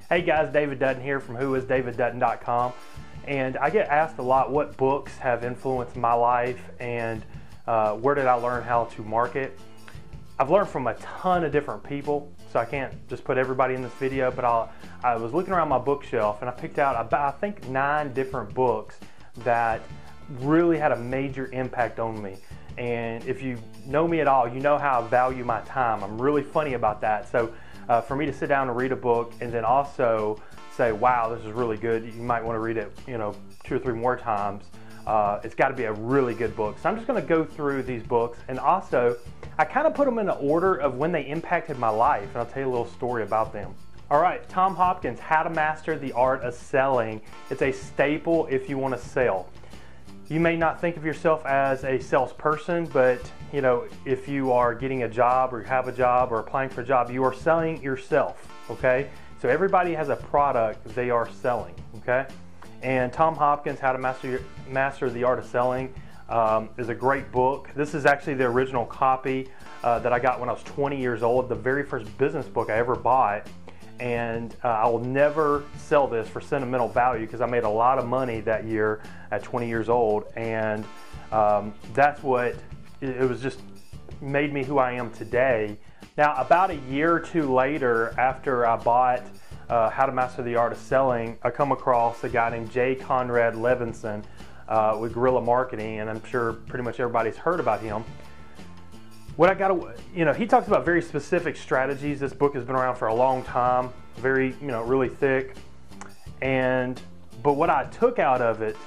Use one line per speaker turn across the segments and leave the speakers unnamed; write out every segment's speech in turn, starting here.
Hey guys, David Dutton here from whoisdaviddutton.com, and I get asked a lot what books have influenced my life and where did I learn how to market. I've learned from a ton of different people, so I can't just put everybody in this video, but I was looking around my bookshelf and I picked out about, I think, 9 different books that really had a major impact on me. And if you know me at all, you know how I value my time. I'm really funny about that. So for me to sit down and read a book and then also say, wow, this is really good, you might want to read it, 2 or 3 more times. It's got to be a really good book. So I'm just going to go through these books, and also I kind of put them in the order of when they impacted my life, and I'll tell you a little story about them. All right, Tom Hopkins, How to Master the Art of Selling. It's a staple if you want to sell. You may not think of yourself as a salesperson, but if you are getting a job or you have a job or applying for a job, you are selling yourself, okay? So everybody has a product they are selling, okay? And Tom Hopkins, How to Master the Art of Selling is a great book. This is actually the original copy that I got when I was 20 years old, the very first business book I ever bought. And I will never sell this for sentimental value because I made a lot of money that year at 20 years old, and that's what it was, just made me who I am today. Now, about a year or 2 later, after I bought How to Master the Art of Selling, I come across a guy named Jay Conrad Levinson with Guerrilla Marketing, and I'm sure pretty much everybody's heard about him. What I got to, he talks about very specific strategies. This book has been around for a long time, very, really thick. But what I took out of it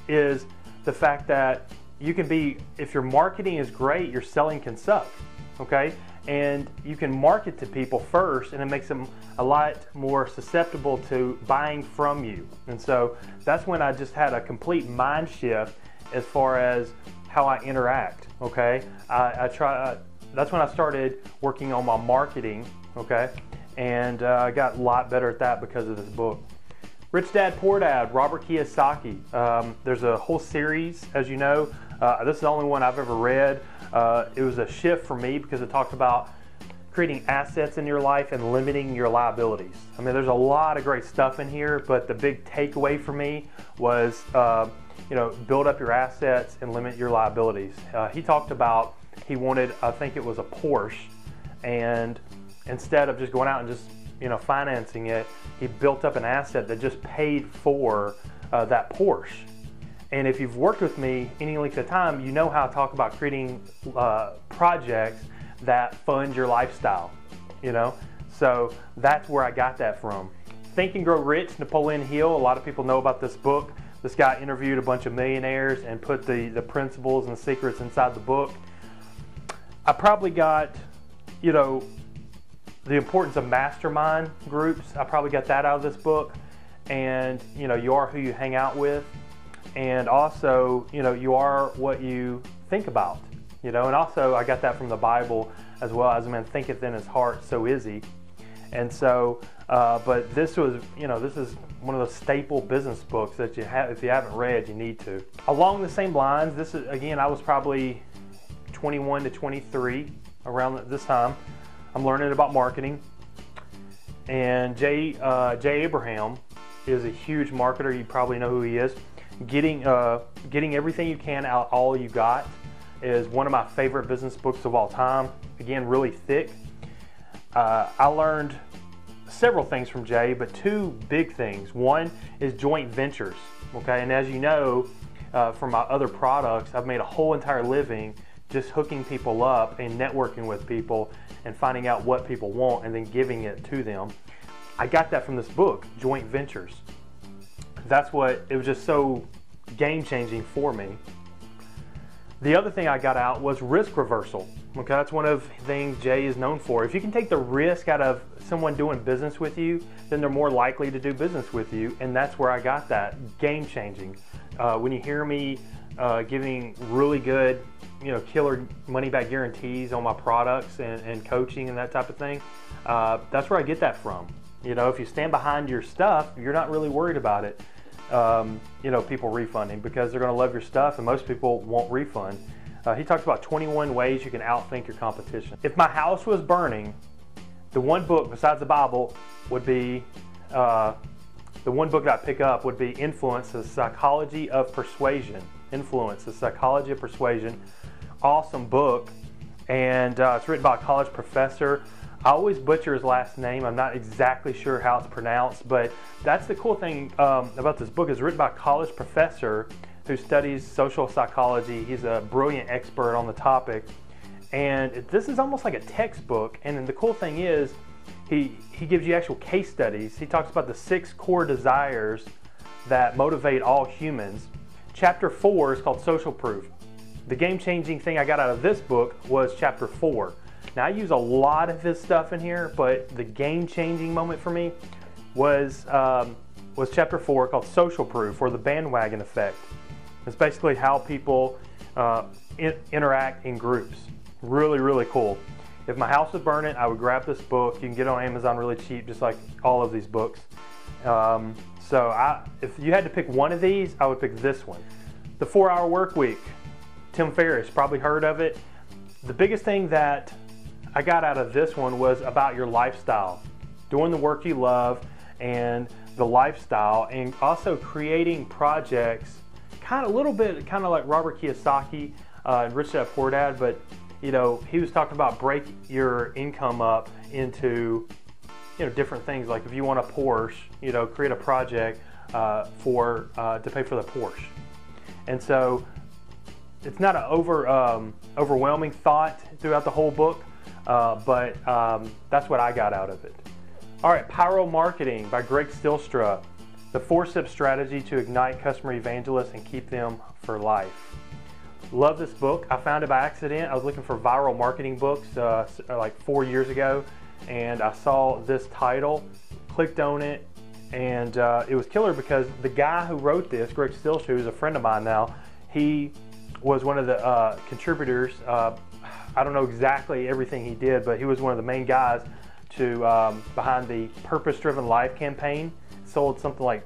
is the fact that you can be, if your marketing is great, your selling can suck, okay? And you can market to people first, and it makes them a lot more susceptible to buying from you. And so that's when I just had a complete mind shift as far as how I interact, okay? That's when I started working on my marketing, okay? And I got a lot better at that because of this book. Rich Dad, Poor Dad, Robert Kiyosaki. There's a whole series, as you know. This is the only one I've ever read. It was a shift for me because it talked about creating assets in your life and limiting your liabilities. I mean, there's a lot of great stuff in here, but the big takeaway for me was build up your assets and limit your liabilities. He talked about, he wanted, I think it was a Porsche, and instead of just going out and just financing it, he built up an asset that just paid for that Porsche. And if you've worked with me any length of time, you know how I talk about creating projects that fund your lifestyle, So that's where I got that from. Think and Grow Rich, Napoleon Hill. A lot of people know about this book. This guy interviewed a bunch of millionaires and put the principles and the secrets inside the book. I probably got, the importance of mastermind groups. I probably got that out of this book. And, you are who you hang out with. And also, you are what you think about, and also I got that from the Bible as well. As a man thinketh in his heart, so is he. And so, but this was, this is one of those staple business books that you have, if you haven't read, you need to. Along the same lines, this is, again, I was probably 21 to 23 around this time. I'm learning about marketing. And Jay Abraham is a huge marketer. You probably know who he is. Getting Everything You Can Out All You Got is one of my favorite business books of all time. Again, really thick. I learned several things from Jay, but 2 big things. One is joint ventures, okay? And as you know, from my other products, I've made a whole entire living just hooking people up and networking with people and finding out what people want and then giving it to them. I got that from this book, Joint Ventures. That's what, it was just so game-changing for me. The other thing I got out was risk reversal. Okay, that's one of the things Jay is known for. If you can take the risk out of someone doing business with you, then they're more likely to do business with you, and that's where I got that. Game-changing. When you hear me giving really good, killer money-back guarantees on my products and coaching and that type of thing, that's where I get that from. If you stand behind your stuff, you're not really worried about it. People refunding because they're going to love your stuff, and most people won't refund. He talks about 21 ways you can outthink your competition. If my house was burning, the one book besides the Bible would be the one book that I pick up would be Influence, the Psychology of Persuasion. Influence, the Psychology of Persuasion. Awesome book. And it's written by a college professor. I always butcher his last name. I'm not exactly sure how it's pronounced, but that's the cool thing about this book. It's written by a college professor who studies social psychology. He's a brilliant expert on the topic. And this is almost like a textbook. And then the cool thing is, he gives you actual case studies. He talks about the 6 core desires that motivate all humans. Chapter 4 is called Social Proof. The game-changing thing I got out of this book was chapter 4. Now I use a lot of his stuff in here, but the game-changing moment for me was chapter 4 called Social Proof, or the bandwagon effect. It's basically how people interact in groups. Really, really cool. If my house was burning, I would grab this book. You can get it on Amazon really cheap, just like all of these books. If you had to pick one of these, I would pick this one. The 4-Hour Work Week. Tim Ferriss, probably heard of it. The biggest thing that I got out of this one was about your lifestyle. Doing the work you love and the lifestyle, and also creating projects, kind of like Robert Kiyosaki and Rich Dad Poor Dad, but you know, he was talking about break your income up into, you know, different things. Like if you want a Porsche, you know, create a project to pay for the Porsche. And so it's not an overwhelming thought throughout the whole book, but that's what I got out of it. All right, Pyro Marketing by Greg Stilstra. The 4-step strategy to ignite customer evangelists and keep them for life. Love this book. I found it by accident. I was looking for viral marketing books like 4 years ago, and I saw this title, clicked on it, and it was killer because the guy who wrote this, Greg Stilstra, who's a friend of mine now, he was one of the contributors. I don't know exactly everything he did, but he was one of the main guys behind the Purpose Driven Life campaign. Sold something like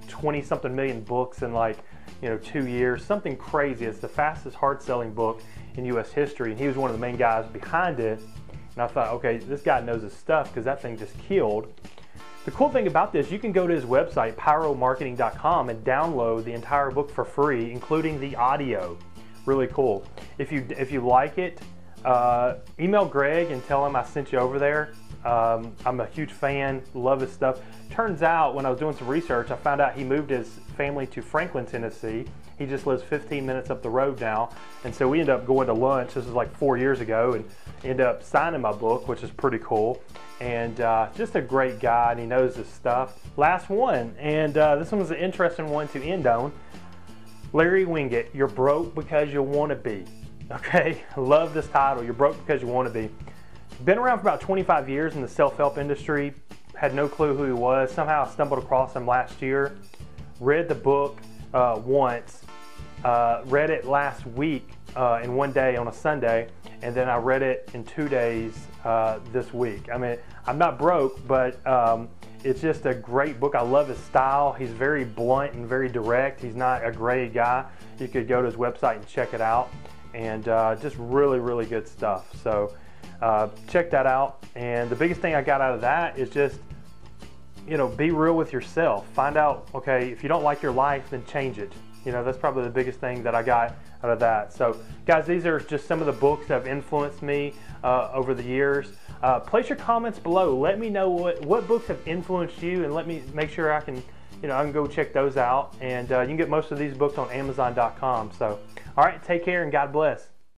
20-something million books in 2 years, something crazy. It's the fastest hard-selling book in U.S. history, and he was one of the main guys behind it. And I thought, okay, this guy knows his stuff because that thing just killed. The cool thing about this, you can go to his website, pyromarketing.com, and download the entire book for free, including the audio. Really cool. If you like it, email Greg and tell him I sent you over there. I'm a huge fan, love his stuff. Turns out when I was doing some research, I found out he moved his family to Franklin, Tennessee. He just lives 15 minutes up the road now. And so we ended up going to lunch, this was like 4 years ago, and ended up signing my book, which is pretty cool. And just a great guy, and he knows his stuff. Last one, and this one was an interesting one to end on. Larry Winget, You're Broke Because You Want to Be. Okay, love this title, You're Broke Because You Want to Be. Been around for about 25 years in the self-help industry. Had no clue who he was. Somehow I stumbled across him last year. Read the book once. Read it last week in one day on a Sunday. And then I read it in 2 days this week. I mean, I'm not broke, but it's just a great book. I love his style. He's very blunt and very direct. He's not a gray guy. You could go to his website and check it out. And just really, really good stuff. So check that out. And the biggest thing I got out of that is just, you know, be real with yourself. Find out, okay, if you don't like your life, then change it. You know, that's probably the biggest thing that I got out of that. So guys, these are just some of the books that have influenced me over the years. Place your comments below. Let me know what books have influenced you, and let me make sure I can go check those out. And you can get most of these books on Amazon.com. So, all right, take care and God bless.